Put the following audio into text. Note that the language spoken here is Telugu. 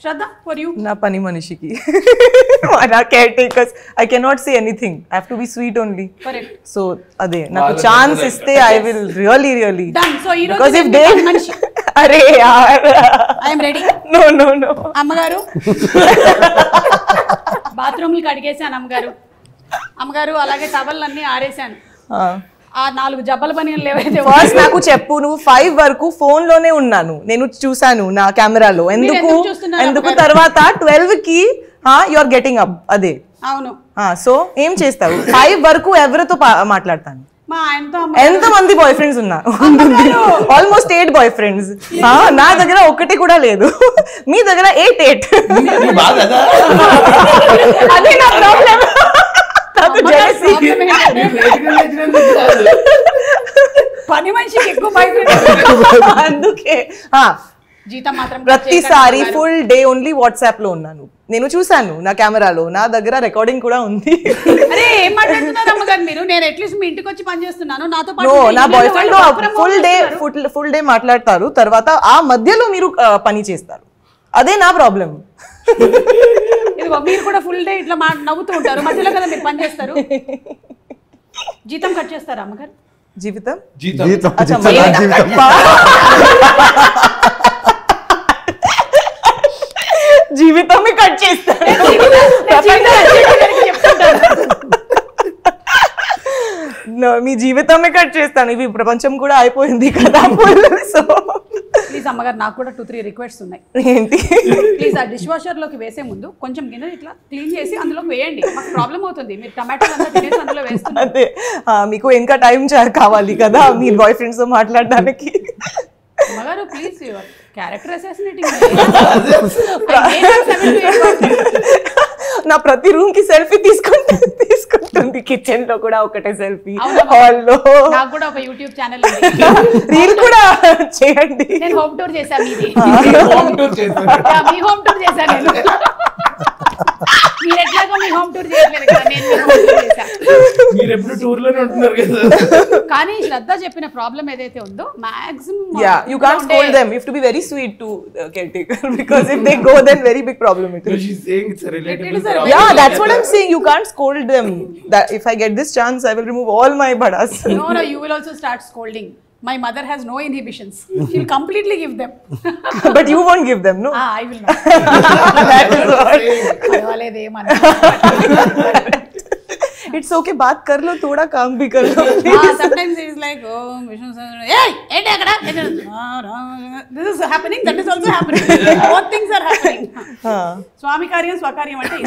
Shraddha, for you? Na pani manishiki. Na caretakers. I cannot say anything. I have to be sweet only. Correct. So, ade. Naku chance iste, I will really. Done. So, hero because if they... Arey yaar. I am ready. No. అమ్మగారు బాత్రూమ్లు కడిగేసాను అమ్మగారు అలాగే టవల్లన్నీ ఆరేసాను ఆ 4 జబ్బల పనిలు లేవైతే ఫస్ట్ నాకు చెప్పు నువ్వు 5 వరకు ఫోన్ లోనే ఉన్నాను నేను చూసాను నా కెమెరాలో ఎందుకు తర్వాత 12 కి యు ఆర్ గెటింగ్ అప్ అదే అవును సో ఏం చేస్తావు 5 వరకు ఎవరితో మాట్లాడతాను మా ఆయనతో ఎంత మంది బాయ్ ఫ్రెండ్స్ ఉన్నారు ఆల్మోస్ట్ 8 బాయ్ ఫ్రెండ్స్ నా దగ్గర ఒకటి కూడా లేదు మీ దగ్గర 8 అదే నా ప్రాబ్లం పని మనిషికి ఎక్కువ బాయ్ ఫ్రెండ్స్ అందుకే జీతం మాత్రం ప్రతిసారి ఫుల్ డే ఓన్లీ వాట్సాప్ లో ఉన్నాను నేను చూసాను నా కెమెరాలో నా దగ్గర రికార్డింగ్ కూడా ఉంది అరే ఏం మాట్లాడుతున్నారు అమ్మగారు మీరు నేను అట్లీస్ట్ మీ ఇంటికి వచ్చి పని చేస్తున్నాను నాతో పాటు నా బాయ్ ఫ్రెండ్ ఫుల్ డే మాట్లాడతారు తర్వాత ఆ మధ్యలో మీరు పని చేస్తారు అదే నా ప్రాబ్లం ఇదిగో మీరు కూడా ఫుల్ డే ఇట్లా నవ్వుతూ ఉంటారు మధ్యలో కదా మీరు పని చేస్తారు జీతం కట్ చేస్తారా అమ్మగారు జీవితం జీవితమే కట్ చేస్తారు మీ జీవితమే కట్ చేస్తాను ఇవి ప్రపంచం కూడా అయిపోయింది కదా సో ప్లీజ్ అమ్మగారు నాకు కూడా 2-3 రిక్వెస్ట్స్ ఉన్నాయి ఏంటి ప్లీజ్ ఆ డిష్ వాషర్ లోకి వేసే ముందు కొంచెం గిన్నె ఇట్లా క్లీన్ చేసి అందులో వేయండి మాకు ప్రాబ్లం అవుతుంది మీరు టమాటోలు అంతా తినేసి అందులో వేస్తున్నారు అదే మీకు ఇంకా టైం కావాలి కదా మీ బాయ్ ఫ్రెండ్స్ తో మాట్లాడడానికి అమ్మగారు ప్లీజ్ క్యారెక్టర్ అసాసినేటింగ్ నా ప్రతి రూమ్ కి సెల్ఫీ తీసుకుంటుంది కిచెన్ లో కూడా ఒకటే సెల్ఫీ హాల్ లో నాకు కూడా ఒక యూట్యూబ్ ఛానల్ రీల్ కూడా చేయండి నేను హోమ్ టూర్ చేశాను మీ హోమ్ టూర్ చేశాను నేను మీరు ఎట్లాగో మీ హోమ్ టూర్ చేయట్లేదు కదా నేను హోమ్ టూర్ చేశాను మీరు ఎప్పుడు టూర్ లోనే ఉంటున్నారు కదా కానీ శ్రద్ధ చెప్పిన ప్రాబ్లం ఏదైతే ఉందో maximum you can't scold them you have to be very sweet to caretaker because if they go then very big problem it is she's saying it's a relatable yeah that's what I'm saying you can't scold them that if I get this chance I will remove all my badas no you will also start scolding my mother has no inhibitions she'll completely give them but you won't give them no I will not that is what ayvalede man it's okay baat kar lo thoda kaam bhi kar lo sometimes it is like oh Vishnu hey ente akada this is happening that is also happening both things are happening swami karyam swakaryam ante